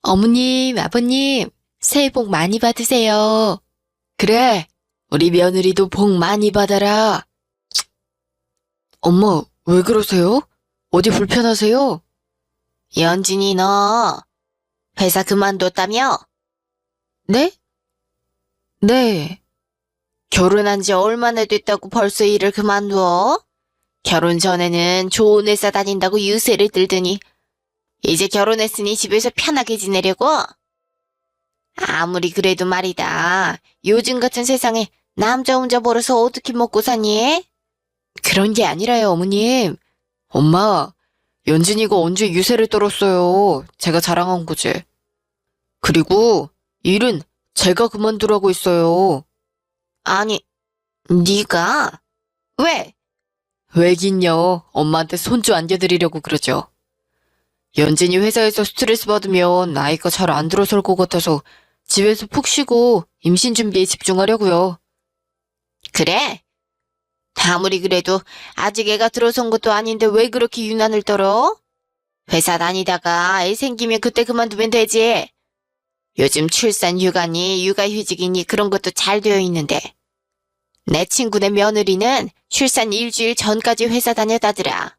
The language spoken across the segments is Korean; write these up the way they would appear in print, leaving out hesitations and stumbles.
어머님, 아버님, 새해 복 많이 받으세요. 그래, 우리 며느리도 복 많이 받아라. 엄마, 왜 그러세요? 어디 불편하세요? 연진이 너 회사 그만뒀다며? 네? 네. 결혼한 지 얼마나 됐다고 벌써 일을 그만둬? 결혼 전에는 좋은 회사 다닌다고 유세를 들더니 이제 결혼했으니 집에서 편하게 지내려고? 아무리 그래도 말이다. 요즘 같은 세상에 남자 혼자 벌어서 어떻게 먹고 사니? 그런 게 아니라요, 어머님. 엄마, 연진이가 언제 유세를 떨었어요. 제가 자랑한 거지. 그리고 일은 제가 그만두라고 했어요. 아니, 네가? 왜? 왜긴요. 엄마한테 손주 안겨드리려고 그러죠. 연진이 회사에서 스트레스 받으면 아이가 잘 안 들어설 것 같아서 집에서 푹 쉬고 임신 준비에 집중하려고요. 그래? 아무리 그래도 아직 애가 들어선 것도 아닌데 왜 그렇게 유난을 떨어? 회사 다니다가 애 생기면 그때 그만두면 되지. 요즘 출산 휴가니 육아휴직이니 그런 것도 잘 되어 있는데. 내 친구네 며느리는 출산 일주일 전까지 회사 다녔다더라.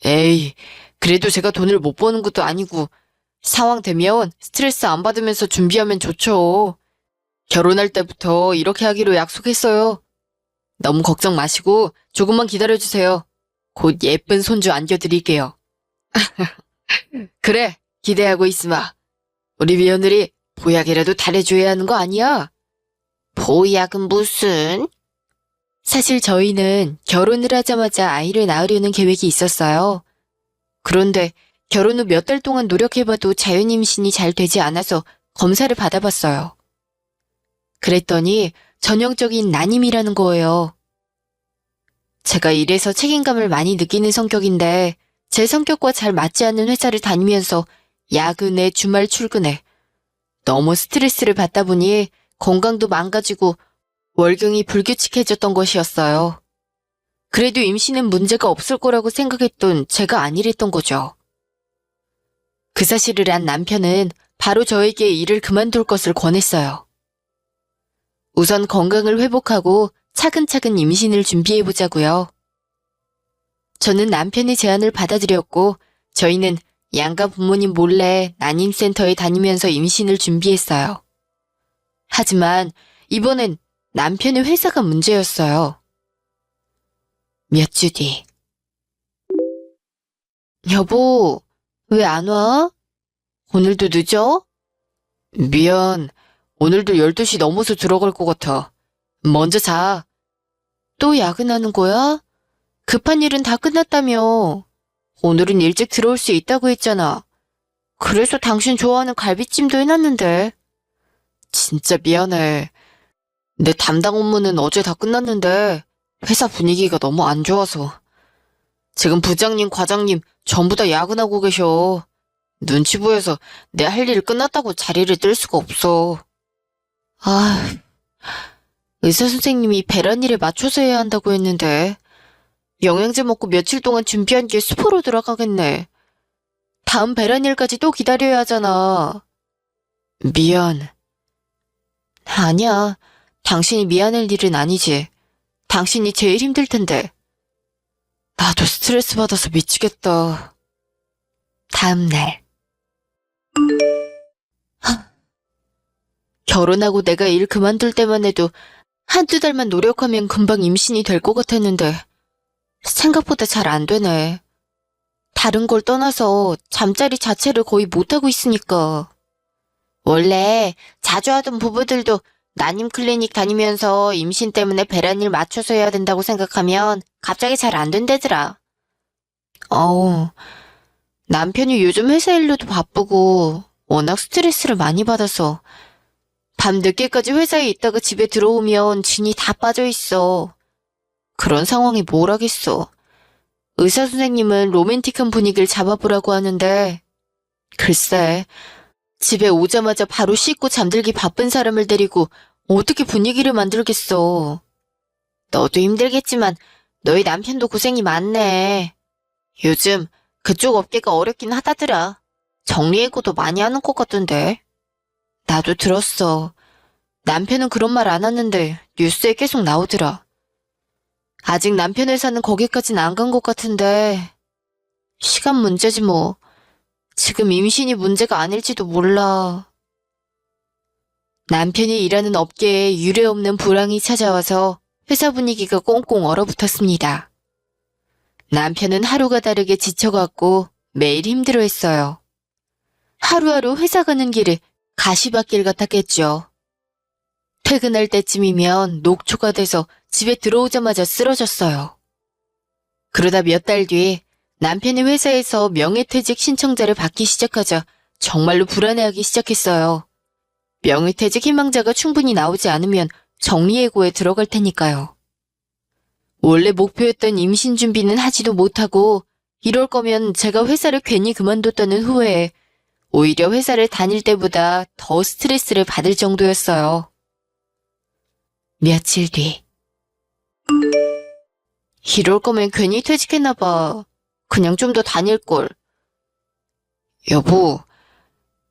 에이, 그래도 제가 돈을 못 버는 것도 아니고 상황 되면 스트레스 안 받으면서 준비하면 좋죠. 결혼할 때부터 이렇게 하기로 약속했어요. 너무 걱정 마시고 조금만 기다려주세요. 곧 예쁜 손주 안겨드릴게요. 그래, 기대하고 있으마. 우리 며느리 보약이라도 달래줘야 하는 거 아니야? 보약은 무슨? 사실 저희는 결혼을 하자마자 아이를 낳으려는 계획이 있었어요. 그런데 결혼 후 몇 달 동안 노력해봐도 자연 임신이 잘 되지 않아서 검사를 받아봤어요. 그랬더니 전형적인 난임이라는 거예요. 제가 이래서 책임감을 많이 느끼는 성격인데 제 성격과 잘 맞지 않는 회사를 다니면서 야근에 주말 출근에 너무 스트레스를 받다 보니 건강도 망가지고 월경이 불규칙해졌던 것이었어요. 그래도 임신은 문제가 없을 거라고 생각했던 제가 아니랬던 거죠. 그 사실을 안 남편은 바로 저에게 일을 그만둘 것을 권했어요. 우선 건강을 회복하고 차근차근 임신을 준비해보자고요. 저는 남편의 제안을 받아들였고 저희는 양가 부모님 몰래 난임센터에 다니면서 임신을 준비했어요. 하지만 이번엔 남편의 회사가 문제였어요. 몇 주 뒤. 여보, 왜 안 와? 오늘도 늦어? 미안. 오늘도 12시 넘어서 들어갈 것 같아. 먼저 자. 또 야근하는 거야? 급한 일은 다 끝났다며. 오늘은 일찍 들어올 수 있다고 했잖아. 그래서 당신 좋아하는 갈비찜도 해놨는데. 진짜 미안해. 내 담당 업무는 어제 다 끝났는데 회사 분위기가 너무 안 좋아서. 지금 부장님, 과장님 전부 다 야근하고 계셔. 눈치 보여서 내 할 일 끝났다고 자리를 뜰 수가 없어. 아, 의사 선생님이 배란일에 맞춰서 해야 한다고 했는데 영양제 먹고 며칠 동안 준비한 게 수포로 들어가겠네. 다음 배란일까지 또 기다려야 하잖아. 미안. 아니야. 당신이 미안할 일은 아니지. 당신이 제일 힘들 텐데. 나도 스트레스 받아서 미치겠다. 다음 날. 결혼하고 내가 일 그만둘 때만 해도 한두 달만 노력하면 금방 임신이 될 것 같았는데 생각보다 잘 안 되네. 다른 걸 떠나서 잠자리 자체를 거의 못하고 있으니까. 원래 자주 하던 부부들도 난임 클리닉 다니면서 임신 때문에 배란일 맞춰서 해야 된다고 생각하면 갑자기 잘 안 된다더라. 남편이 요즘 회사 일로도 바쁘고 워낙 스트레스를 많이 받아서 밤 늦게까지 회사에 있다가 집에 들어오면 진이 다 빠져 있어. 그런 상황이 뭘 하겠어. 의사 선생님은 로맨틱한 분위기를 잡아보라고 하는데 글쎄, 집에 오자마자 바로 씻고 잠들기 바쁜 사람을 데리고 어떻게 분위기를 만들겠어. 너도 힘들겠지만 너희 남편도 고생이 많네. 요즘 그쪽 업계가 어렵긴 하다더라. 정리해고도 많이 하는 것 같던데. 나도 들었어. 남편은 그런 말 안 하는데 뉴스에 계속 나오더라. 아직 남편 회사는 거기까진 안 간 것 같은데 시간 문제지 뭐. 지금 임신이 문제가 아닐지도 몰라. 남편이 일하는 업계에 유례없는 불황이 찾아와서 회사 분위기가 꽁꽁 얼어붙었습니다. 남편은 하루가 다르게 지쳐갔고 매일 힘들어했어요. 하루하루 회사 가는 길이 가시밭길 같았겠죠. 퇴근할 때쯤이면 녹초가 돼서 집에 들어오자마자 쓰러졌어요. 그러다 몇 달 뒤 남편이 회사에서 명예퇴직 신청자를 받기 시작하자 정말로 불안해하기 시작했어요. 명예퇴직 희망자가 충분히 나오지 않으면 정리해고에 들어갈 테니까요. 원래 목표였던 임신 준비는 하지도 못하고 이럴 거면 제가 회사를 괜히 그만뒀다는 후회에 오히려 회사를 다닐 때보다 더 스트레스를 받을 정도였어요. 며칠 뒤. 이럴 거면 괜히 퇴직했나 봐. 그냥 좀 더 다닐걸. 여보,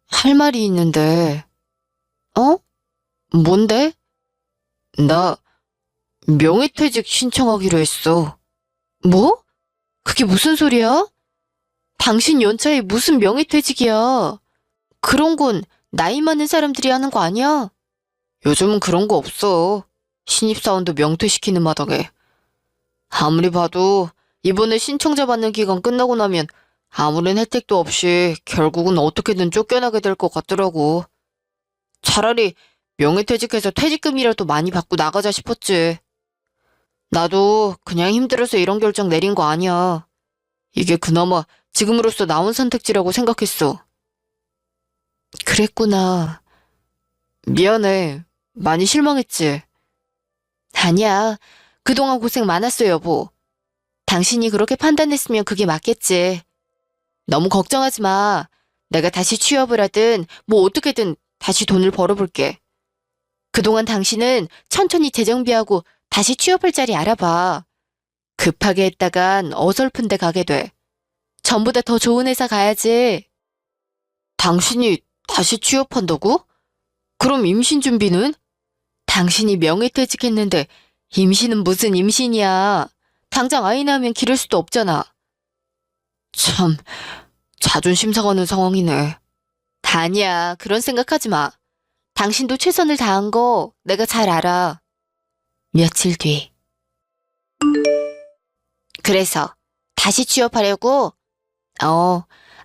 할 말이 있는데. 어? 뭔데? 나 명예퇴직 신청하기로 했어. 뭐? 그게 무슨 소리야? 당신 연차에 무슨 명예퇴직이야. 그런 건 나이 많은 사람들이 하는 거 아니야? 요즘은 그런 거 없어. 신입사원도 명퇴시키는 마당에. 아무리 봐도 이번에 신청자 받는 기간 끝나고 나면 아무런 혜택도 없이 결국은 어떻게든 쫓겨나게 될 것 같더라고. 차라리 명예퇴직해서 퇴직금이라도 많이 받고 나가자 싶었지. 나도 그냥 힘들어서 이런 결정 내린 거 아니야. 이게 그나마 지금으로서 나온 선택지라고 생각했어. 그랬구나. 미안해. 많이 실망했지? 아니야. 그동안 고생 많았어, 여보. 당신이 그렇게 판단했으면 그게 맞겠지. 너무 걱정하지 마. 내가 다시 취업을 하든 뭐 어떻게든 다시 돈을 벌어볼게. 그동안 당신은 천천히 재정비하고 다시 취업할 자리 알아봐. 급하게 했다간 어설픈 데 가게 돼. 전보다 더 좋은 회사 가야지. 당신이 다시 취업한다고? 그럼 임신 준비는? 당신이 명예퇴직했는데 임신은 무슨 임신이야. 당장 아이 낳으면 기를 수도 없잖아. 참, 자존심 상하는 상황이네. 아니야, 그런 생각하지 마. 당신도 최선을 다한 거 내가 잘 알아. 며칠 뒤. 그래서 다시 취업하려고?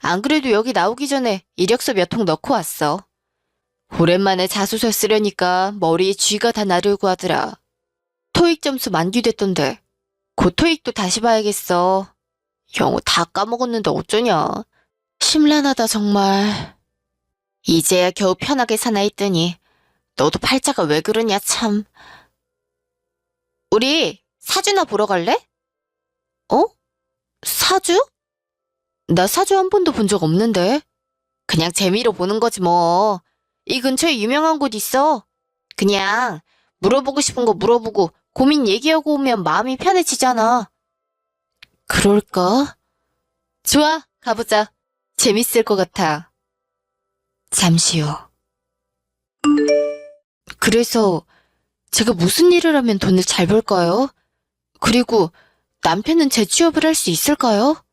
안 그래도 여기 나오기 전에 이력서 몇 통 넣고 왔어. 오랜만에 자소서 쓰려니까 머리에 쥐가 다 나르고 하더라. 토익 점수 만기됐던데 곧 토익도 다시 봐야겠어. 영어 다 까먹었는데 어쩌냐. 심란하다 정말. 이제야 겨우 편하게 사나 했더니 너도 팔자가 왜 그러냐 참. 우리 사주나 보러 갈래? 어? 사주? 나 사주 한 번도 본 적 없는데. 그냥 재미로 보는 거지 뭐. 이 근처에 유명한 곳 있어. 그냥 물어보고 싶은 거 물어보고 고민 얘기하고 오면 마음이 편해지잖아. 그럴까? 좋아, 가보자. 재밌을 것 같아. 잠시 후. 그래서 제가 무슨 일을 하면 돈을 잘 벌까요? 그리고 남편은 재취업을 할 수 있을까요?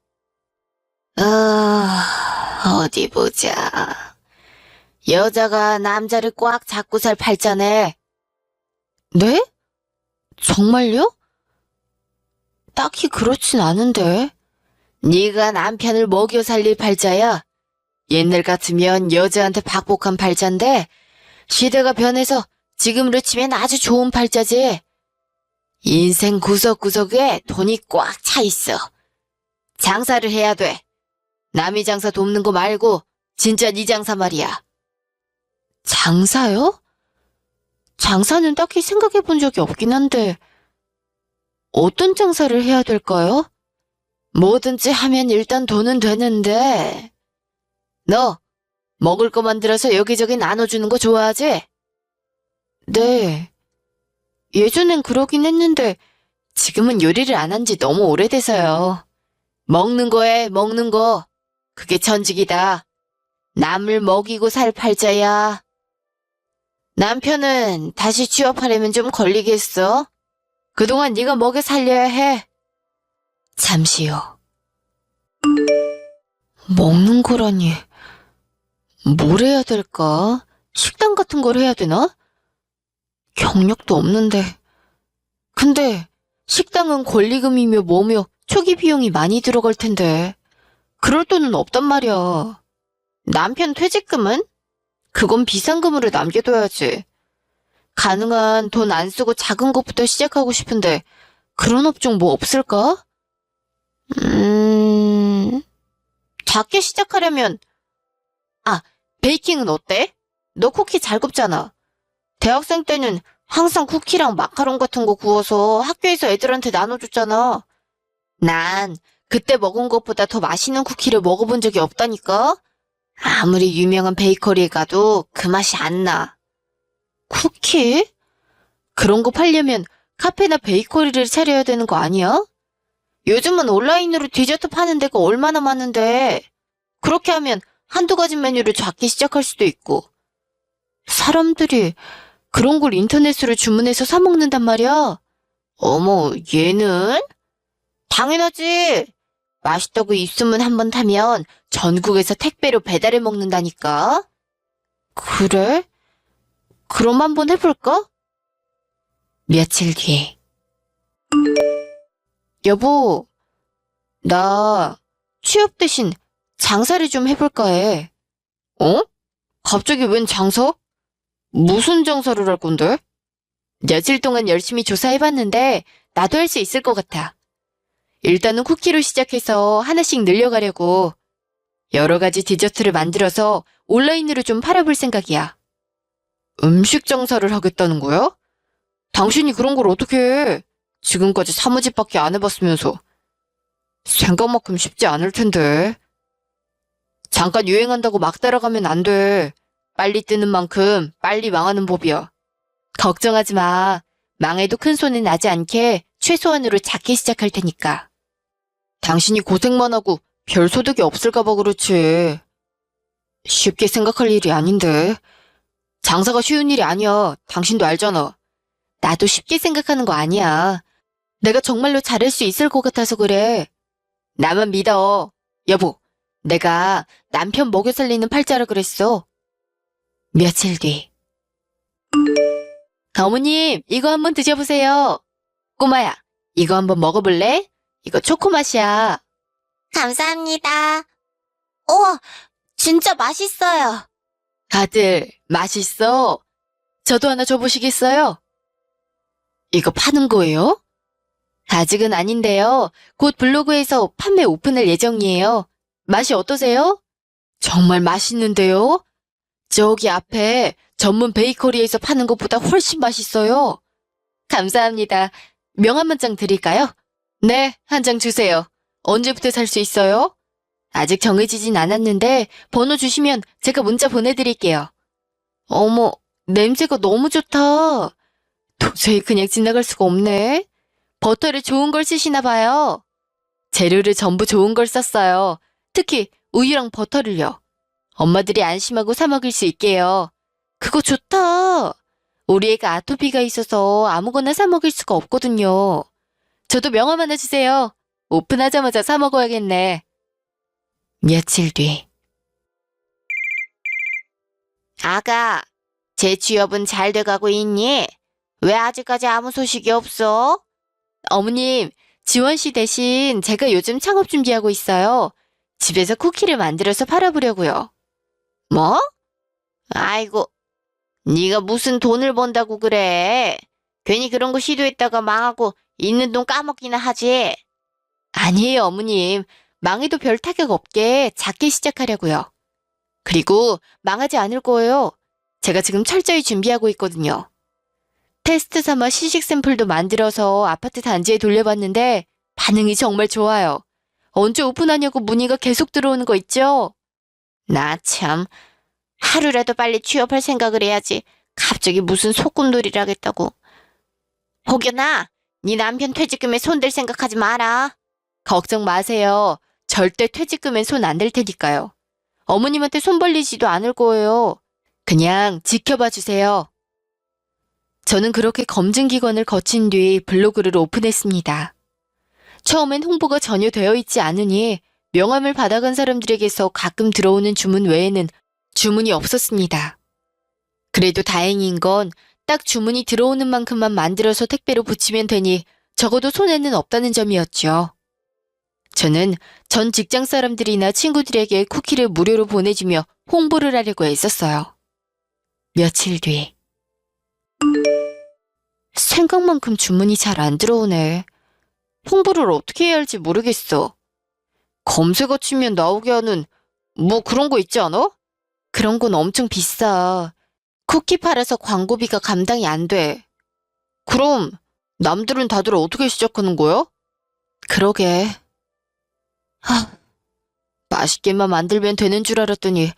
어디 보자. 여자가 남자를 꽉 잡고 살 팔자네. 네? 정말요? 딱히 그렇진 않은데. 네가 남편을 먹여 살릴 팔자야. 옛날 같으면 여자한테 박복한 팔자인데 시대가 변해서 지금으로 치면 아주 좋은 팔자지. 인생 구석구석에 돈이 꽉 차 있어. 장사를 해야 돼. 남이 장사 돕는 거 말고 진짜 네 장사 말이야. 장사요? 장사는 딱히 생각해 본 적이 없긴 한데 어떤 장사를 해야 될까요? 뭐든지 하면 일단 돈은 되는데. 너 먹을 거 만들어서 여기저기 나눠주는 거 좋아하지? 네. 예전엔 그러긴 했는데 지금은 요리를 안 한 지 너무 오래돼서요. 먹는 거에 먹는 거. 그게 천직이다. 남을 먹이고 살 팔자야. 남편은 다시 취업하려면 좀 걸리겠어. 그동안 네가 먹여 살려야 해. 잠시요. 먹는 거라니. 뭘 해야 될까? 식당 같은 걸 해야 되나? 경력도 없는데. 근데 식당은 권리금이며 뭐며 초기 비용이 많이 들어갈 텐데. 그럴 돈은 없단 말이야. 남편 퇴직금은? 그건 비상금으로 남겨둬야지. 가능한 돈 안 쓰고 작은 것부터 시작하고 싶은데 그런 업종 뭐 없을까? 작게 시작하려면 베이킹은 어때? 너 쿠키 잘 굽잖아. 대학생 때는 항상 쿠키랑 마카롱 같은 거 구워서 학교에서 애들한테 나눠줬잖아. 난 그때 먹은 것보다 더 맛있는 쿠키를 먹어본 적이 없다니까? 아무리 유명한 베이커리에 가도 그 맛이 안 나. 쿠키? 그런 거 팔려면 카페나 베이커리를 차려야 되는 거 아니야? 요즘은 온라인으로 디저트 파는 데가 얼마나 많은데. 그렇게 하면 한두 가지 메뉴를 작게 시작할 수도 있고. 사람들이 그런 걸 인터넷으로 주문해서 사 먹는단 말이야. 어머, 얘는? 당연하지. 맛있다고 입소문 한번 타면 전국에서 택배로 배달해 먹는다니까. 그래? 그럼 한번 해볼까? 며칠 뒤에. 여보, 나 취업 대신 장사를 좀 해볼까 해. 어? 갑자기 웬 장사? 무슨 장사를 할 건데? 며칠 동안 열심히 조사해봤는데 나도 할 수 있을 것 같아. 일단은 쿠키로 시작해서 하나씩 늘려가려고 여러 가지 디저트를 만들어서 온라인으로 좀 팔아볼 생각이야. 음식 장사를 하겠다는 거야? 당신이 그런 걸 어떻게 해? 지금까지 사무직밖에 안 해봤으면서. 생각만큼 쉽지 않을 텐데. 잠깐 유행한다고 막 따라가면 안 돼. 빨리 뜨는 만큼 빨리 망하는 법이야. 걱정하지 마. 망해도 큰 손해 나지 않게 최소한으로 작게 시작할 테니까. 당신이 고생만 하고 별 소득이 없을까 봐 그렇지. 쉽게 생각할 일이 아닌데. 장사가 쉬운 일이 아니야. 당신도 알잖아. 나도 쉽게 생각하는 거 아니야. 내가 정말로 잘할 수 있을 것 같아서 그래. 나만 믿어. 여보, 내가 남편 먹여 살리는 팔자라 그랬어. 며칠 뒤. 어머님, 이거 한번 드셔보세요. 꼬마야, 이거 한번 먹어볼래? 이거 초코맛이야. 감사합니다. 우와, 진짜 맛있어요. 아들, 맛있어? 저도 하나 줘보시겠어요? 이거 파는 거예요? 아직은 아닌데요. 곧 블로그에서 판매 오픈할 예정이에요. 맛이 어떠세요? 정말 맛있는데요? 저기 앞에 전문 베이커리에서 파는 것보다 훨씬 맛있어요. 감사합니다. 명함 한 장 드릴까요? 네, 한 장 주세요. 언제부터 살 수 있어요? 아직 정해지진 않았는데 번호 주시면 제가 문자 보내드릴게요. 어머, 냄새가 너무 좋다. 도저히 그냥 지나갈 수가 없네. 버터를 좋은 걸 쓰시나 봐요. 재료를 전부 좋은 걸 썼어요. 특히 우유랑 버터를요. 엄마들이 안심하고 사 먹을 수 있게요. 그거 좋다. 우리 애가 아토피가 있어서 아무거나 사 먹을 수가 없거든요. 저도 명함 하나 주세요. 오픈하자마자 사 먹어야겠네. 며칠 뒤. 아가, 제 취업은 잘 돼가고 있니? 왜 아직까지 아무 소식이 없어? 어머님, 지원 씨 대신 제가 요즘 창업 준비하고 있어요. 집에서 쿠키를 만들어서 팔아보려고요. 뭐? 아이고, 네가 무슨 돈을 번다고 그래. 괜히 그런 거 시도했다가 망하고 있는 돈 까먹기나 하지. 아니에요, 어머님. 망해도 별 타격 없게 작게 시작하려고요. 그리고 망하지 않을 거예요. 제가 지금 철저히 준비하고 있거든요. 테스트 삼아 시식 샘플도 만들어서 아파트 단지에 돌려봤는데 반응이 정말 좋아요. 언제 오픈하냐고 문의가 계속 들어오는 거 있죠? 나 참, 하루라도 빨리 취업할 생각을 해야지. 갑자기 무슨 소꿉놀이를 하겠다고. 혹여나 네 남편 퇴직금에 손댈 생각하지 마라. 걱정 마세요. 절대 퇴직금엔 손 안 댈 테니까요. 어머님한테 손 벌리지도 않을 거예요. 그냥 지켜봐 주세요. 저는 그렇게 검증기관을 거친 뒤 블로그를 오픈했습니다. 처음엔 홍보가 전혀 되어 있지 않으니 명함을 받아간 사람들에게서 가끔 들어오는 주문 외에는 주문이 없었습니다. 그래도 다행인 건 딱 주문이 들어오는 만큼만 만들어서 택배로 붙이면 되니 적어도 손해는 없다는 점이었죠. 저는 전 직장 사람들이나 친구들에게 쿠키를 무료로 보내주며 홍보를 하려고 애썼어요. 며칠 뒤. 생각만큼 주문이 잘 안 들어오네. 홍보를 어떻게 해야 할지 모르겠어. 검색어 치면 나오게 하는 뭐 그런 거 있지 않아? 그런 건 엄청 비싸. 쿠키 팔아서 광고비가 감당이 안 돼. 그럼 남들은 다들 어떻게 시작하는 거야? 그러게. 맛있게만 만들면 되는 줄 알았더니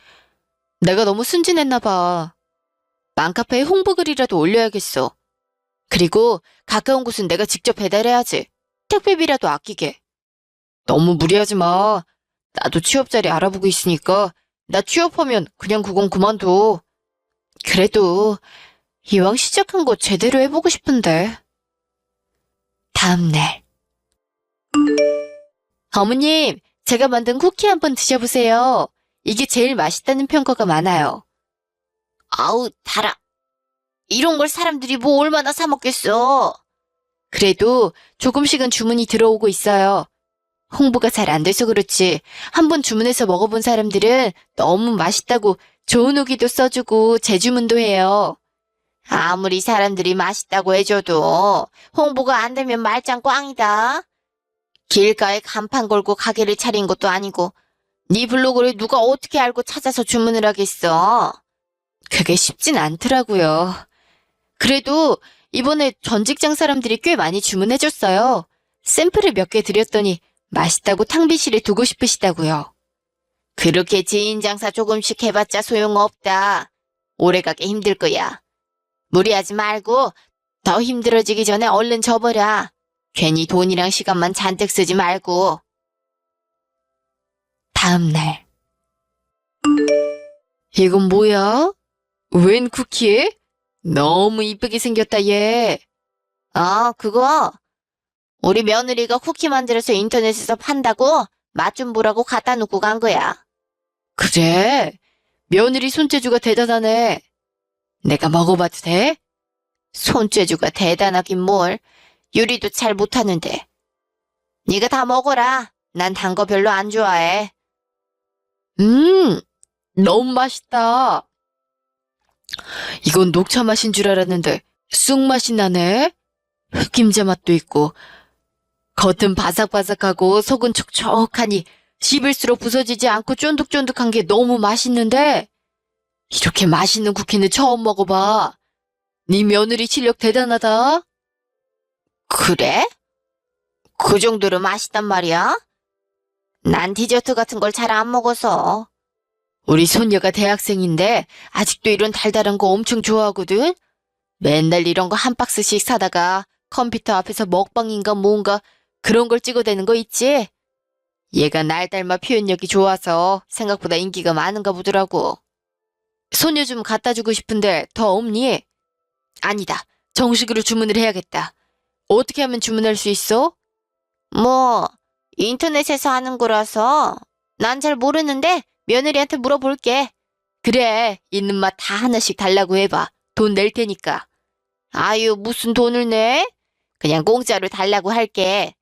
내가 너무 순진했나 봐. 맘카페에 홍보글이라도 올려야겠어. 그리고 가까운 곳은 내가 직접 배달해야지. 택배비라도 아끼게. 너무 무리하지 마. 나도 취업 자리 알아보고 있으니까 나 취업하면 그냥 그건 그만둬. 그래도 이왕 시작한 거 제대로 해보고 싶은데. 다음날. 어머님, 제가 만든 쿠키 한번 드셔보세요. 이게 제일 맛있다는 평가가 많아요. 아우, 달아. 이런 걸 사람들이 뭐 얼마나 사 먹겠어. 그래도 조금씩은 주문이 들어오고 있어요. 홍보가 잘 안 돼서 그렇지. 한번 주문해서 먹어본 사람들은 너무 맛있다고 좋은 후기도 써주고 재주문도 해요. 아무리 사람들이 맛있다고 해줘도 홍보가 안 되면 말짱 꽝이다. 길가에 간판 걸고 가게를 차린 것도 아니고 네 블로그를 누가 어떻게 알고 찾아서 주문을 하겠어. 그게 쉽진 않더라고요. 그래도 이번에 전 직장 사람들이 꽤 많이 주문해줬어요. 샘플을 몇 개 드렸더니 맛있다고 탕비실에 두고 싶으시다고요. 그렇게 지인 장사 조금씩 해봤자 소용없다. 오래가게 힘들 거야. 무리하지 말고 더 힘들어지기 전에 얼른 접어라. 괜히 돈이랑 시간만 잔뜩 쓰지 말고. 다음날. 이건 뭐야? 웬 쿠키? 너무 이쁘게 생겼다, 얘. 그거. 우리 며느리가 쿠키 만들어서 인터넷에서 판다고 맛 좀 보라고 갖다 놓고 간 거야. 그래? 며느리 손재주가 대단하네. 내가 먹어봐도 돼? 손재주가 대단하긴 뭘. 요리도 잘 못하는데. 네가 다 먹어라. 난 단 거 별로 안 좋아해. 너무 맛있다. 이건 녹차 맛인 줄 알았는데 쑥맛이 나네. 흑임자 맛도 있고 겉은 바삭바삭하고 속은 촉촉하니 씹을수록 부서지지 않고 쫀득쫀득한 게 너무 맛있는데 이렇게 맛있는 쿠키는 처음 먹어봐. 네 며느리 실력 대단하다. 그래? 그 정도로 맛있단 말이야? 난 디저트 같은 걸 잘 안 먹어서. 우리 손녀가 대학생인데 아직도 이런 달달한 거 엄청 좋아하거든? 맨날 이런 거 한 박스씩 사다가 컴퓨터 앞에서 먹방인가 뭔가 그런 걸 찍어대는 거 있지? 얘가 날 닮아 표현력이 좋아서 생각보다 인기가 많은가 보더라고. 손녀 좀 갖다 주고 싶은데 더 없니? 아니다. 정식으로 주문을 해야겠다. 어떻게 하면 주문할 수 있어? 뭐 인터넷에서 하는 거라서 난 잘 모르는데 며느리한테 물어볼게. 그래, 있는 맛 다 하나씩 달라고 해봐. 돈 낼 테니까. 아유, 무슨 돈을 내? 그냥 공짜로 달라고 할게.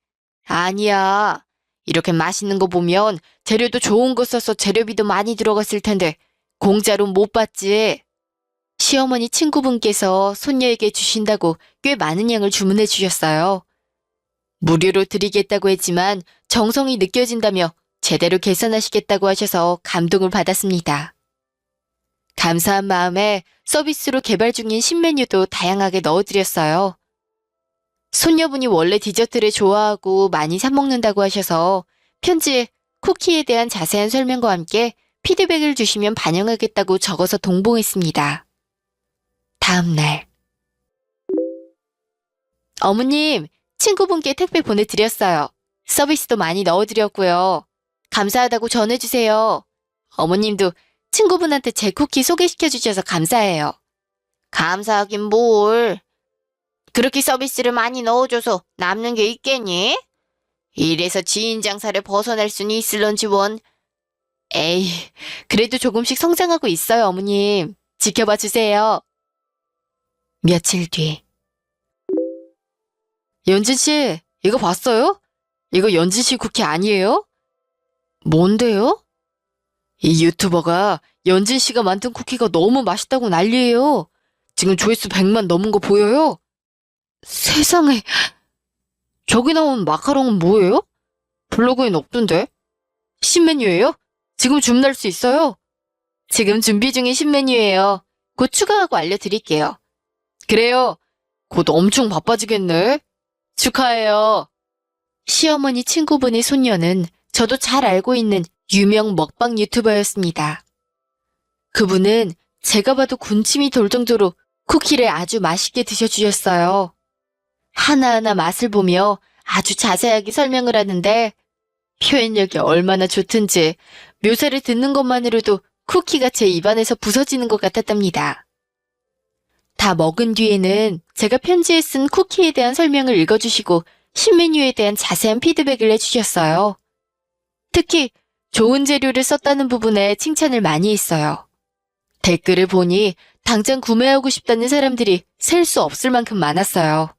아니야. 이렇게 맛있는 거 보면 재료도 좋은 거 써서 재료비도 많이 들어갔을 텐데 공짜로 못 받지. 시어머니 친구분께서 손녀에게 주신다고 꽤 많은 양을 주문해 주셨어요. 무료로 드리겠다고 했지만 정성이 느껴진다며 제대로 계산하시겠다고 하셔서 감동을 받았습니다. 감사한 마음에 서비스로 개발 중인 신메뉴도 다양하게 넣어드렸어요. 손녀분이 원래 디저트를 좋아하고 많이 사 먹는다고 하셔서 편지에 쿠키에 대한 자세한 설명과 함께 피드백을 주시면 반영하겠다고 적어서 동봉했습니다. 다음날. 어머님, 친구분께 택배 보내드렸어요. 서비스도 많이 넣어드렸고요. 감사하다고 전해주세요. 어머님도 친구분한테 제 쿠키 소개시켜 주셔서 감사해요. 감사하긴 뭘. 그렇게 서비스를 많이 넣어줘서 남는 게 있겠니? 이래서 지인 장사를 벗어날 수는 있을런지 원. 에이, 그래도 조금씩 성장하고 있어요, 어머님. 지켜봐 주세요. 며칠 뒤. 연진 씨, 이거 봤어요? 이거 연진 씨 쿠키 아니에요? 뭔데요? 이 유튜버가 연진 씨가 만든 쿠키가 너무 맛있다고 난리예요. 지금 조회수 100만 넘은 거 보여요? 세상에. 저기 나온 마카롱은 뭐예요? 블로그엔 없던데. 신메뉴예요? 지금 주문할 수 있어요? 지금 준비 중인 신메뉴예요. 곧 추가하고 알려드릴게요. 그래요. 곧 엄청 바빠지겠네. 축하해요. 시어머니 친구분의 손녀는 저도 잘 알고 있는 유명 먹방 유튜버였습니다. 그분은 제가 봐도 군침이 돌 정도로 쿠키를 아주 맛있게 드셔주셨어요. 하나하나 맛을 보며 아주 자세하게 설명을 하는데 표현력이 얼마나 좋든지 묘사를 듣는 것만으로도 쿠키가 제 입안에서 부서지는 것 같았답니다. 다 먹은 뒤에는 제가 편지에 쓴 쿠키에 대한 설명을 읽어주시고 신메뉴에 대한 자세한 피드백을 해주셨어요. 특히 좋은 재료를 썼다는 부분에 칭찬을 많이 했어요. 댓글을 보니 당장 구매하고 싶다는 사람들이 셀 수 없을 만큼 많았어요.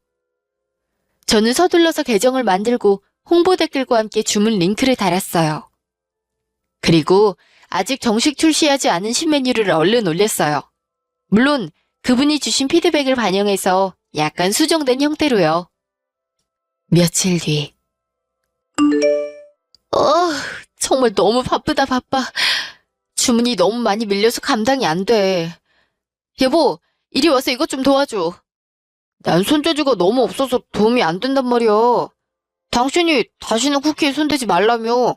저는 서둘러서 계정을 만들고 홍보 댓글과 함께 주문 링크를 달았어요. 그리고 아직 정식 출시하지 않은 신메뉴를 얼른 올렸어요. 물론 그분이 주신 피드백을 반영해서 약간 수정된 형태로요. 며칠 뒤. 정말 너무 바쁘다 바빠. 주문이 너무 많이 밀려서 감당이 안 돼. 여보, 이리 와서 이것 좀 도와줘. 난 손재주가 너무 없어서 도움이 안 된단 말이야. 당신이 다시는 쿠키에 손대지 말라며.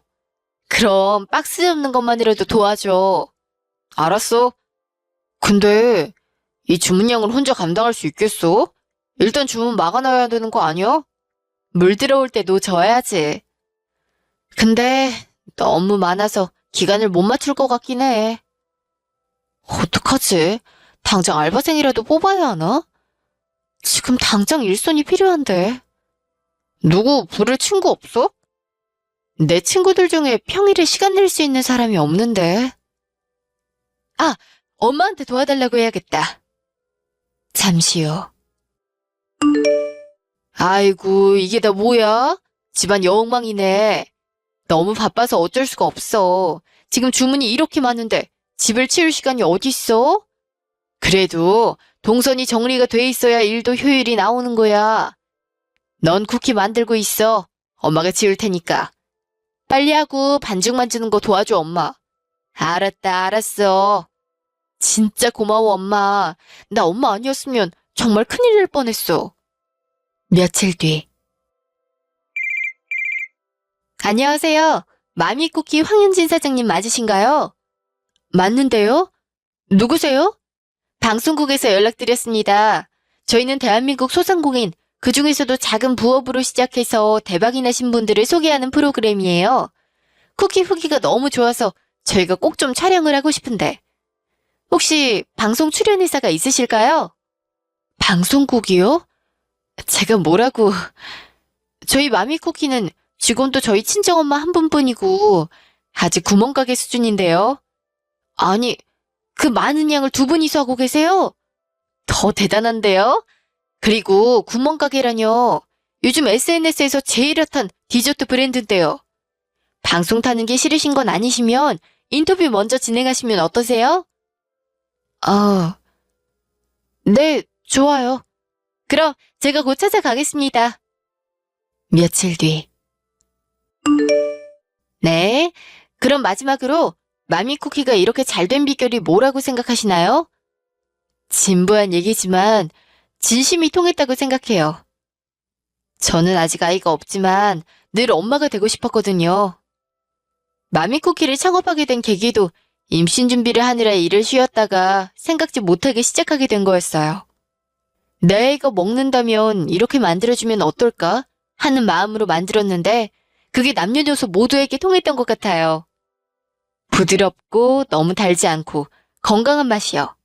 그럼 박스 접는 것만이라도 도와줘. 알았어. 근데 이 주문량을 혼자 감당할 수 있겠어? 일단 주문 막아놔야 되는 거 아니야? 물 들어올 때 놓쳐야지. 근데 너무 많아서 기간을 못 맞출 것 같긴 해. 어떡하지? 당장 알바생이라도 뽑아야 하나? 지금 당장 일손이 필요한데. 누구 부를 친구 없어? 내 친구들 중에 평일에 시간 낼 수 있는 사람이 없는데. 아, 엄마한테 도와달라고 해야겠다. 잠시 후. 아이고, 이게 다 뭐야? 집안 여엉망이네. 너무 바빠서 어쩔 수가 없어. 지금 주문이 이렇게 많은데 집을 치울 시간이 어딨어? 그래도 동선이 정리가 돼 있어야 일도 효율이 나오는 거야. 넌 쿠키 만들고 있어. 엄마가 치울 테니까. 빨리 하고 반죽 만지는 거 도와줘, 엄마. 알았다, 알았어. 진짜 고마워, 엄마. 나 엄마 아니었으면 정말 큰일 날 뻔했어. 며칠 뒤. 안녕하세요. 마미쿠키 황윤진 사장님 맞으신가요? 맞는데요? 누구세요? 방송국에서 연락드렸습니다. 저희는 대한민국 소상공인, 그중에서도 작은 부업으로 시작해서 대박이 나신 분들을 소개하는 프로그램이에요. 쿠키 후기가 너무 좋아서 저희가 꼭 좀 촬영을 하고 싶은데. 혹시 방송 출연 회사가 있으실까요? 방송국이요? 제가 뭐라고... 저희 마미쿠키는 직원도 저희 친정엄마 한 분뿐이고 아직 구멍가게 수준인데요. 아니, 그 많은 양을 두 분이서 하고 계세요? 더 대단한데요? 그리고 구멍가게라뇨. 요즘 SNS에서 제일 핫한 디저트 브랜드인데요. 방송 타는 게 싫으신 건 아니시면 인터뷰 먼저 진행하시면 어떠세요? 네, 좋아요. 그럼 제가 곧 찾아가겠습니다. 며칠 뒤. 네, 그럼 마지막으로 마미쿠키가 이렇게 잘된 비결이 뭐라고 생각하시나요? 진부한 얘기지만 진심이 통했다고 생각해요. 저는 아직 아이가 없지만 늘 엄마가 되고 싶었거든요. 마미쿠키를 창업하게 된 계기도 임신 준비를 하느라 일을 쉬었다가 생각지 못하게 시작하게 된 거였어요. 내 아이가 먹는다면 이렇게 만들어주면 어떨까 하는 마음으로 만들었는데 그게 남녀노소 모두에게 통했던 것 같아요. 부드럽고 너무 달지 않고 건강한 맛이요.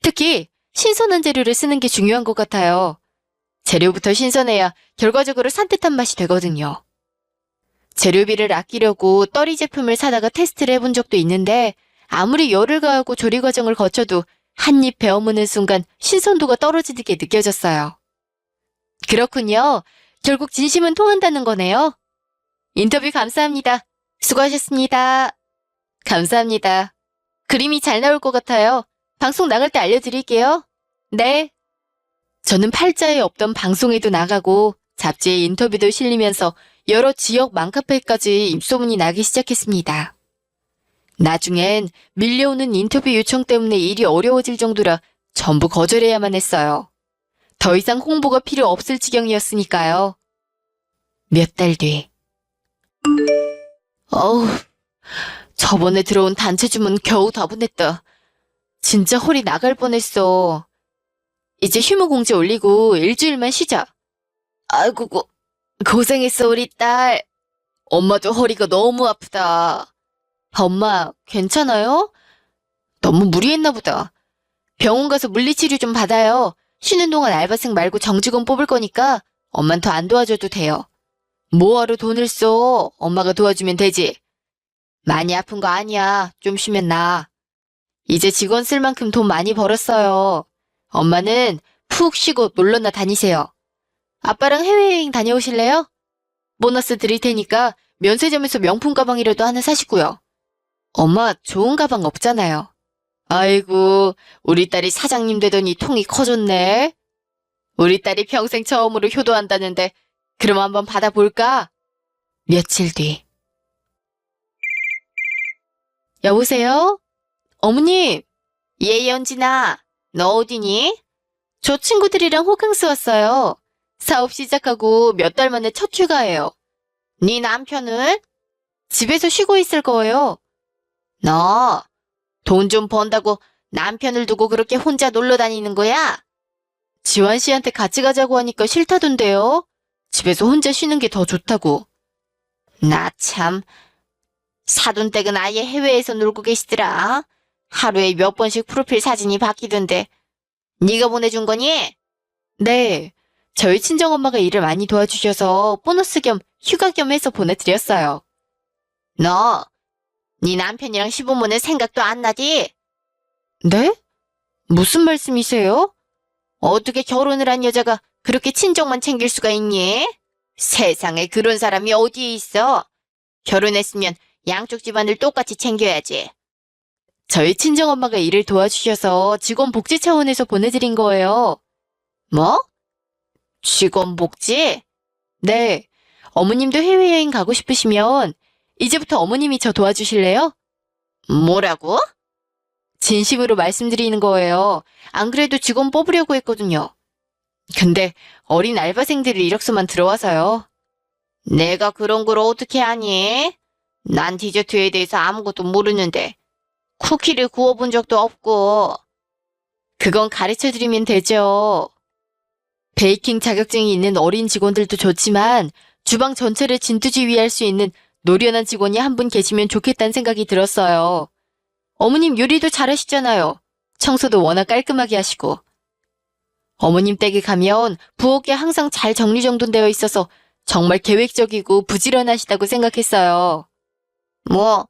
특히 신선한 재료를 쓰는 게 중요한 것 같아요. 재료부터 신선해야 결과적으로 산뜻한 맛이 되거든요. 재료비를 아끼려고 떨이 제품을 사다가 테스트를 해본 적도 있는데 아무리 열을 가하고 조리 과정을 거쳐도 한 입 베어 무는 순간 신선도가 떨어지는 게 느껴졌어요. 그렇군요. 결국 진심은 통한다는 거네요. 인터뷰 감사합니다. 수고하셨습니다. 감사합니다. 그림이 잘 나올 것 같아요. 방송 나갈 때 알려드릴게요. 네. 저는 팔자에 없던 방송에도 나가고 잡지에 인터뷰도 실리면서 여러 지역 맘카페까지 입소문이 나기 시작했습니다. 나중엔 밀려오는 인터뷰 요청 때문에 일이 어려워질 정도라 전부 거절해야만 했어요. 더 이상 홍보가 필요 없을 지경이었으니까요. 몇 달 뒤. 어우, 저번에 들어온 단체 주문 겨우 다 보냈다. 진짜 허리 나갈 뻔했어. 이제 휴무 공지 올리고 일주일만 쉬자. 아이고, 고생했어, 우리 딸. 엄마도 허리가 너무 아프다. 엄마, 괜찮아요? 너무 무리했나 보다. 병원 가서 물리치료 좀 받아요. 쉬는 동안 알바생 말고 정직원 뽑을 거니까 엄만 더 안 도와줘도 돼요. 뭐하러 돈을 써? 엄마가 도와주면 되지. 많이 아픈 거 아니야. 좀 쉬면 나. 이제 직원 쓸 만큼 돈 많이 벌었어요. 엄마는 푹 쉬고 놀러나 다니세요. 아빠랑 해외여행 다녀오실래요? 보너스 드릴 테니까 면세점에서 명품 가방이라도 하나 사시고요. 엄마 좋은 가방 없잖아요. 아이고, 우리 딸이 사장님 되더니 통이 커졌네. 우리 딸이 평생 처음으로 효도한다는데 그럼 한번 받아볼까? 며칠 뒤. 여보세요? 어머님. 예, 연진아. 너 어디니? 저 친구들이랑 호캉스 왔어요. 사업 시작하고 몇 달 만에 첫 휴가예요. 네 남편은? 집에서 쉬고 있을 거예요. 너 돈 좀 번다고 남편을 두고 그렇게 혼자 놀러 다니는 거야? 지환 씨한테 같이 가자고 하니까 싫다던데요. 집에서 혼자 쉬는 게 더 좋다고. 나 참, 사돈댁은 아예 해외에서 놀고 계시더라. 하루에 몇 번씩 프로필 사진이 바뀌던데. 네가 보내준 거니? 네, 저희 친정엄마가 일을 많이 도와주셔서 보너스 겸 휴가 겸 해서 보내드렸어요. 너, 네 남편이랑 시부모는 생각도 안 나지? 네? 무슨 말씀이세요? 어떻게 결혼을 한 여자가 그렇게 친정만 챙길 수가 있니? 세상에 그런 사람이 어디에 있어? 결혼했으면 양쪽 집안을 똑같이 챙겨야지. 저희 친정엄마가 일을 도와주셔서 직원 복지 차원에서 보내드린 거예요. 뭐? 직원 복지? 네. 어머님도 해외여행 가고 싶으시면 이제부터 어머님이 저 도와주실래요? 뭐라고? 진심으로 말씀드리는 거예요. 안 그래도 직원 뽑으려고 했거든요. 근데 어린 알바생들이 이력서만 들어와서요. 내가 그런 걸 어떻게 아니? 난 디저트에 대해서 아무것도 모르는데 쿠키를 구워본 적도 없고. 그건 가르쳐드리면 되죠. 베이킹 자격증이 있는 어린 직원들도 좋지만 주방 전체를 진두지휘할 수 있는 노련한 직원이 한 분 계시면 좋겠다는 생각이 들었어요. 어머님 요리도 잘하시잖아요. 청소도 워낙 깔끔하게 하시고. 어머님 댁에 가면 부엌에 항상 잘 정리정돈되어 있어서 정말 계획적이고 부지런하시다고 생각했어요. 뭐,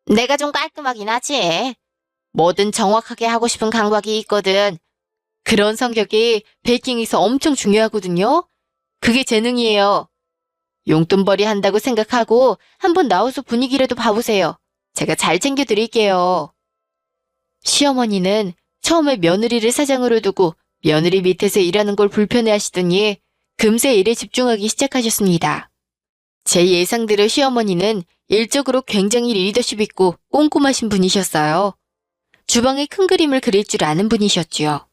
내가 좀 깔끔하긴 하지. 뭐든 정확하게 하고 싶은 강박이 있거든. 그런 성격이 베이킹에서 엄청 중요하거든요. 그게 재능이에요. 용돈벌이 한다고 생각하고 한번 나와서 분위기라도 봐보세요. 제가 잘 챙겨드릴게요. 시어머니는 처음에 며느리를 사장으로 두고 며느리 밑에서 일하는 걸 불편해하시더니 금세 일에 집중하기 시작하셨습니다. 제 예상대로 시어머니는 일적으로 굉장히 리더십 있고 꼼꼼하신 분이셨어요. 주방에 큰 그림을 그릴 줄 아는 분이셨지요.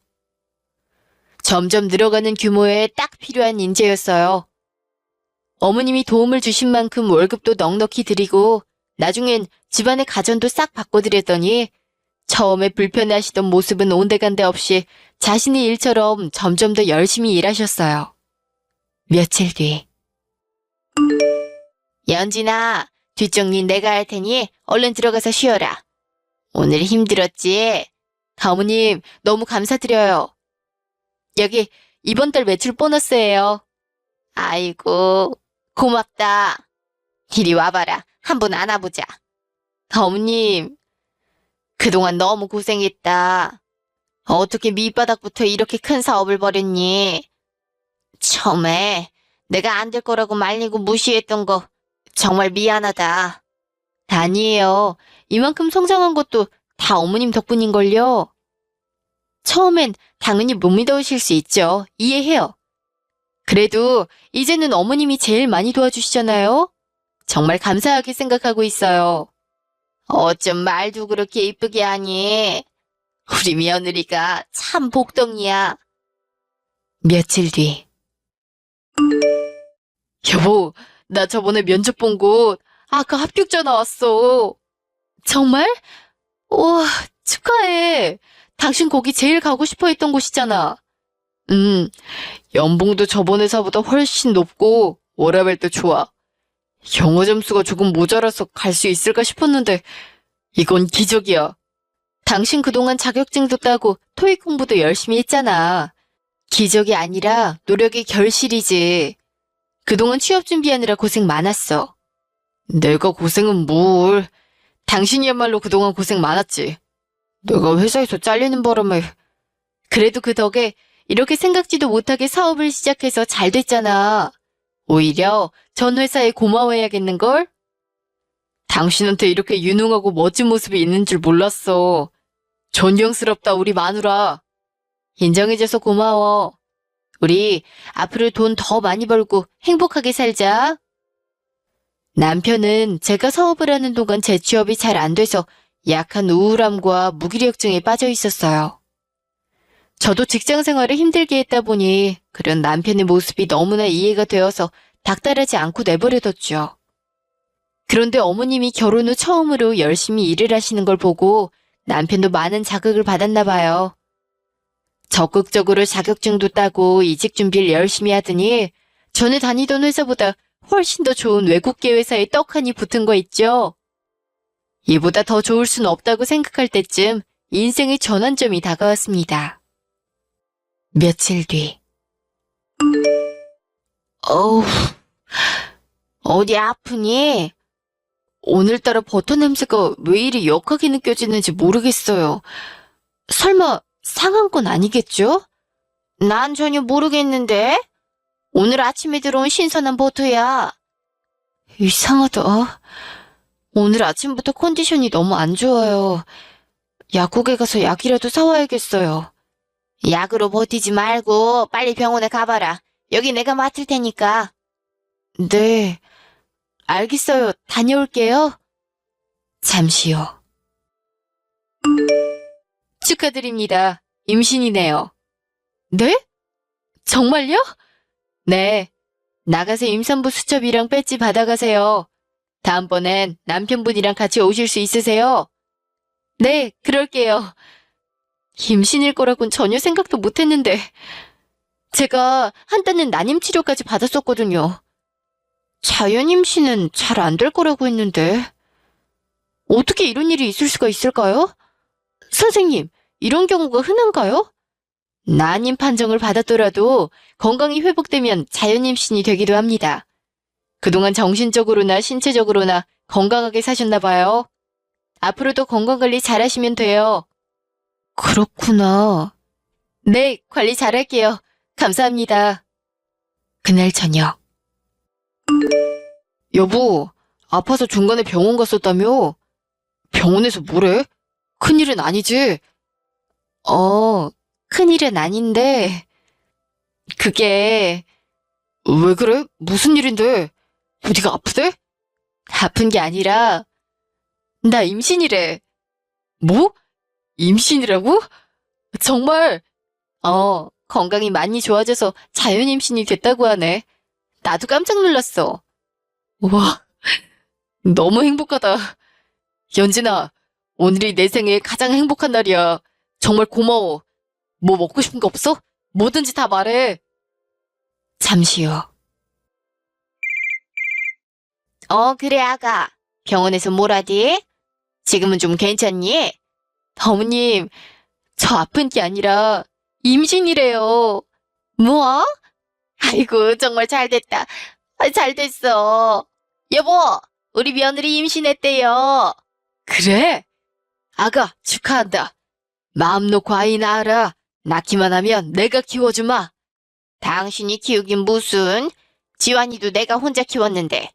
점점 늘어가는 규모에 딱 필요한 인재였어요. 어머님이 도움을 주신 만큼 월급도 넉넉히 드리고 나중엔 집안의 가전도 싹 바꿔드렸더니 처음에 불편해하시던 모습은 온데간데 없이 자신의 일처럼 점점 더 열심히 일하셨어요. 며칠 뒤. 연진아, 뒷정리 내가 할 테니 얼른 들어가서 쉬어라. 오늘 힘들었지? 어머님, 너무 감사드려요. 여기 이번 달 매출 보너스예요. 아이고, 고맙다. 이리 와봐라. 한번 안아보자. 어머님, 그동안 너무 고생했다. 어떻게 밑바닥부터 이렇게 큰 사업을 벌였니? 처음에 내가 안 될 거라고 말리고 무시했던 거 정말 미안하다. 아니에요. 이만큼 성장한 것도 다 어머님 덕분인걸요. 처음엔 당연히 못 믿으실 수 있죠. 이해해요. 그래도 이제는 어머님이 제일 많이 도와주시잖아요. 정말 감사하게 생각하고 있어요. 어쩜 말도 그렇게 이쁘게 하니? 우리 며느리가 참 복덩이야. 며칠 뒤. 여보, 나 저번에 면접 본 곳 아까 합격자 나왔어. 정말? 우와, 축하해. 당신 거기 제일 가고 싶어 했던 곳이잖아. 연봉도 저번 회사보다 훨씬 높고 워라밸도 좋아. 영어 점수가 조금 모자라서 갈 수 있을까 싶었는데 이건 기적이야. 당신 그동안 자격증도 따고 토익 공부도 열심히 했잖아. 기적이 아니라 노력의 결실이지. 그동안 취업 준비하느라 고생 많았어. 내가 고생은 뭘. 당신이야말로 그동안 고생 많았지. 내가 회사에서 잘리는 바람에. 그래도 그 덕에 이렇게 생각지도 못하게 사업을 시작해서 잘 됐잖아. 오히려 전 회사에 고마워해야겠는걸? 당신한테 이렇게 유능하고 멋진 모습이 있는 줄 몰랐어. 존경스럽다, 우리 마누라. 인정해줘서 고마워. 우리 앞으로 돈 더 많이 벌고 행복하게 살자. 남편은 제가 사업을 하는 동안 재취업이 잘 안 돼서 약한 우울함과 무기력증에 빠져 있었어요. 저도 직장 생활을 힘들게 했다 보니 그런 남편의 모습이 너무나 이해가 되어서 닥달하지 않고 내버려뒀죠. 그런데 어머님이 결혼 후 처음으로 열심히 일을 하시는 걸 보고 남편도 많은 자극을 받았나 봐요. 적극적으로 자격증도 따고 이직 준비를 열심히 하더니 전에 다니던 회사보다 훨씬 더 좋은 외국계 회사에 떡하니 붙은 거 있죠. 이보다 더 좋을 순 없다고 생각할 때쯤 인생의 전환점이 다가왔습니다. 며칠 뒤. 어우, 어디 아프니? 오늘따라 버터 냄새가 왜 이리 역하게 느껴지는지 모르겠어요. 설마 상한 건 아니겠죠? 난 전혀 모르겠는데? 오늘 아침에 들어온 신선한 버터야. 이상하다. 오늘 아침부터 컨디션이 너무 안 좋아요. 약국에 가서 약이라도 사와야겠어요. 약으로 버티지 말고 빨리 병원에 가봐라. 여기 내가 맡을 테니까. 네, 알겠어요. 다녀올게요. 잠시요. 축하드립니다. 임신이네요. 네? 정말요? 네. 나가서 임산부 수첩이랑 배지 받아가세요. 다음번엔 남편분이랑 같이 오실 수 있으세요? 네, 그럴게요. 임신일 거라곤 전혀 생각도 못했는데 제가 한때는 난임 치료까지 받았었거든요. 자연 임신은 잘 안 될 거라고 했는데 어떻게 이런 일이 있을 수가 있을까요? 선생님, 이런 경우가 흔한가요? 난임 판정을 받았더라도 건강이 회복되면 자연 임신이 되기도 합니다. 그동안 정신적으로나 신체적으로나 건강하게 사셨나 봐요. 앞으로도 건강관리 잘하시면 돼요. 그렇구나. 네, 관리 잘할게요. 감사합니다. 그날 저녁. 여보, 아파서 중간에 병원 갔었다며? 병원에서 뭐래? 큰일은 아니지? 큰일은 아닌데, 그게, 왜 그래? 무슨 일인데? 어디가 아프대? 아픈 게 아니라, 나 임신이래. 뭐? 임신이라고? 정말? 건강이 많이 좋아져서 자연 임신이 됐다고 하네. 나도 깜짝 놀랐어. 와, 너무 행복하다. 연진아, 오늘이 내 생애 가장 행복한 날이야. 정말 고마워. 뭐 먹고 싶은 거 없어? 뭐든지 다 말해. 잠시요. 그래, 아가. 병원에서 뭐라디? 지금은 좀 괜찮니? 어머님, 저 아픈 게 아니라 임신이래요. 뭐? 아이고, 정말 잘 됐다. 잘 됐어. 여보, 우리 며느리 임신했대요. 그래? 아가, 축하한다. 마음 놓고 아이 낳아라. 낳기만 하면 내가 키워주마. 당신이 키우긴 무슨. 지환이도 내가 혼자 키웠는데.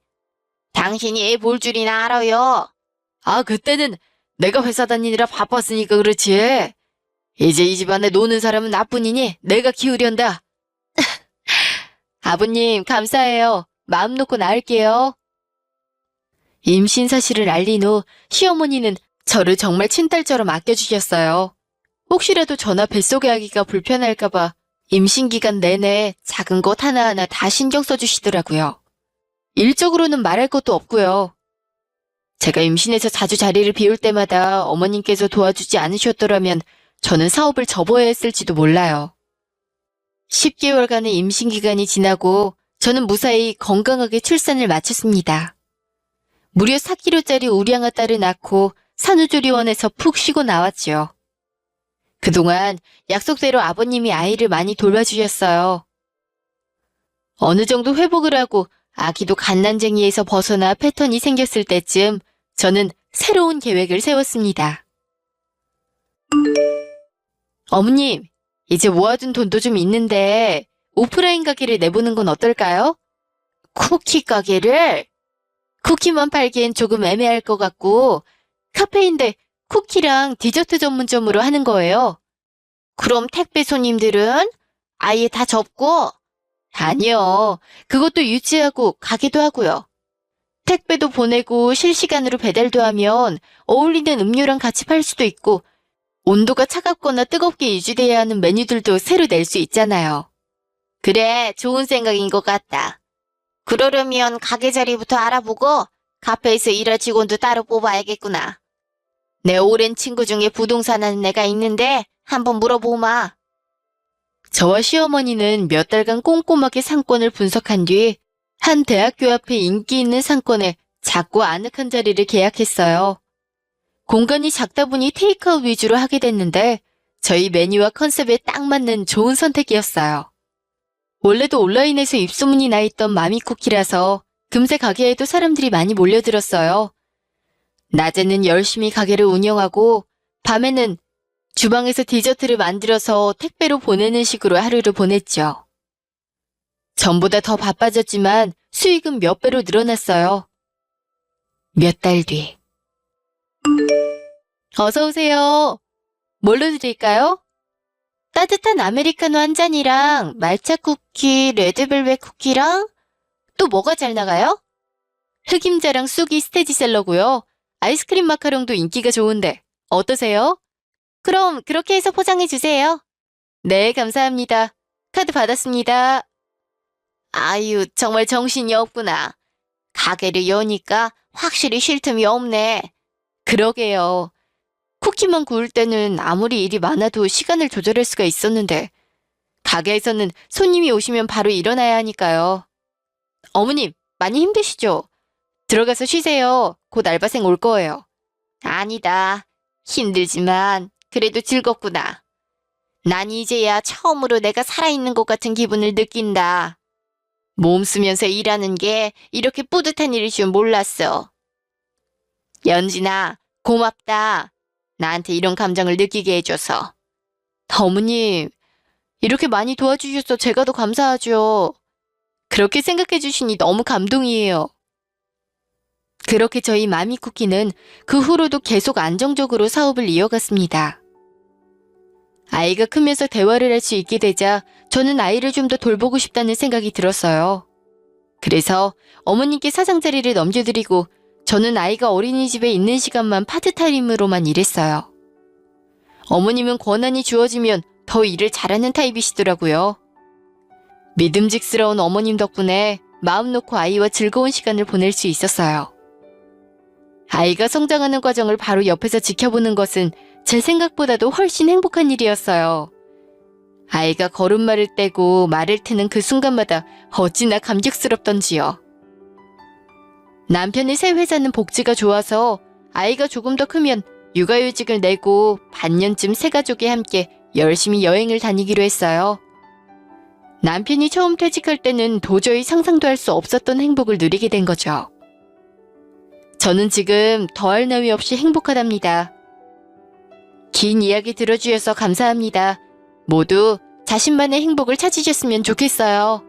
당신이 애 볼 줄이나 알아요. 아, 그때는 내가 회사 다니느라 바빴으니까 그렇지. 이제 이 집안에 노는 사람은 나뿐이니 내가 키우련다. 아버님, 감사해요. 마음 놓고 낳을게요. 임신 사실을 알린 후 시어머니는 저를 정말 친딸처럼 아껴주셨어요. 혹시라도 저나 뱃속의 아기가 불편할까봐 임신 기간 내내 작은 것 하나하나 다 신경 써주시더라고요. 일적으로는 말할 것도 없고요. 제가 임신해서 자주 자리를 비울 때마다 어머님께서 도와주지 않으셨더라면 저는 사업을 접어야 했을지도 몰라요. 10개월간의 임신 기간이 지나고 저는 무사히 건강하게 출산을 마쳤습니다. 무려 4kg짜리 우량아 딸을 낳고 산후조리원에서 푹 쉬고 나왔지요. 그동안 약속대로 아버님이 아이를 많이 돌봐주셨어요. 어느 정도 회복을 하고 아기도 갓난쟁이에서 벗어나 패턴이 생겼을 때쯤 저는 새로운 계획을 세웠습니다. 어머님, 이제 모아둔 돈도 좀 있는데 오프라인 가게를 내보는 건 어떨까요? 쿠키 가게를? 쿠키만 팔기엔 조금 애매할 것 같고 카페인데 쿠키랑 디저트 전문점으로 하는 거예요. 그럼 택배 손님들은 아예 다 접고? 아니요. 그것도 유지하고 가게도 하고요. 택배도 보내고 실시간으로 배달도 하면 어울리는 음료랑 같이 팔 수도 있고 온도가 차갑거나 뜨겁게 유지돼야 하는 메뉴들도 새로 낼 수 있잖아요. 그래, 좋은 생각인 것 같다. 그러려면 가게 자리부터 알아보고 카페에서 일할 직원도 따로 뽑아야겠구나. 내 오랜 친구 중에 부동산 하는 애가 있는데 한번 물어보마. 저와 시어머니는 몇 달간 꼼꼼하게 상권을 분석한 뒤 한 대학교 앞에 인기 있는 상권에 작고 아늑한 자리를 계약했어요. 공간이 작다 보니 테이크아웃 위주로 하게 됐는데 저희 메뉴와 컨셉에 딱 맞는 좋은 선택이었어요. 원래도 온라인에서 입소문이 나 있던 마미쿠키라서 금세 가게에도 사람들이 많이 몰려들었어요. 낮에는 열심히 가게를 운영하고 밤에는 주방에서 디저트를 만들어서 택배로 보내는 식으로 하루를 보냈죠. 전보다 더 바빠졌지만 수익은 몇 배로 늘어났어요. 몇 달 뒤. 어서 오세요. 뭘로 드릴까요? 따뜻한 아메리카노 한 잔이랑 말차 쿠키, 레드벨벳 쿠키랑 또 뭐가 잘 나가요? 흑임자랑 쑥이 스테디셀러고요. 아이스크림 마카롱도 인기가 좋은데 어떠세요? 그럼 그렇게 해서 포장해 주세요. 네, 감사합니다. 카드 받았습니다. 아유, 정말 정신이 없구나. 가게를 여니까 확실히 쉴 틈이 없네. 그러게요. 쿠키만 구울 때는 아무리 일이 많아도 시간을 조절할 수가 있었는데 가게에서는 손님이 오시면 바로 일어나야 하니까요. 어머님, 많이 힘드시죠? 들어가서 쉬세요. 곧 알바생 올 거예요. 아니다. 힘들지만 그래도 즐겁구나. 난 이제야 처음으로 내가 살아있는 것 같은 기분을 느낀다. 몸 쓰면서 일하는 게 이렇게 뿌듯한 일일 줄 몰랐어. 연진아, 고맙다. 나한테 이런 감정을 느끼게 해줘서. 어머님, 이렇게 많이 도와주셔서 제가 더 감사하죠. 그렇게 생각해 주시니 너무 감동이에요. 그렇게 저희 마미쿠키는 그 후로도 계속 안정적으로 사업을 이어갔습니다. 아이가 크면서 대화를 할 수 있게 되자 저는 아이를 좀 더 돌보고 싶다는 생각이 들었어요. 그래서 어머님께 사장 자리를 넘겨드리고 저는 아이가 어린이집에 있는 시간만 파트타임으로만 일했어요. 어머님은 권한이 주어지면 더 일을 잘하는 타입이시더라고요. 믿음직스러운 어머님 덕분에 마음 놓고 아이와 즐거운 시간을 보낼 수 있었어요. 아이가 성장하는 과정을 바로 옆에서 지켜보는 것은 제 생각보다도 훨씬 행복한 일이었어요. 아이가 걸음마를 떼고 말을 트는 그 순간마다 어찌나 감격스럽던지요. 남편의 새 회사는 복지가 좋아서 아이가 조금 더 크면 육아휴직을 내고 반년쯤 새 가족이 함께 열심히 여행을 다니기로 했어요. 남편이 처음 퇴직할 때는 도저히 상상도 할 수 없었던 행복을 누리게 된 거죠. 저는 지금 더할 나위 없이 행복하답니다. 긴 이야기 들어주셔서 감사합니다. 모두 자신만의 행복을 찾으셨으면 좋겠어요.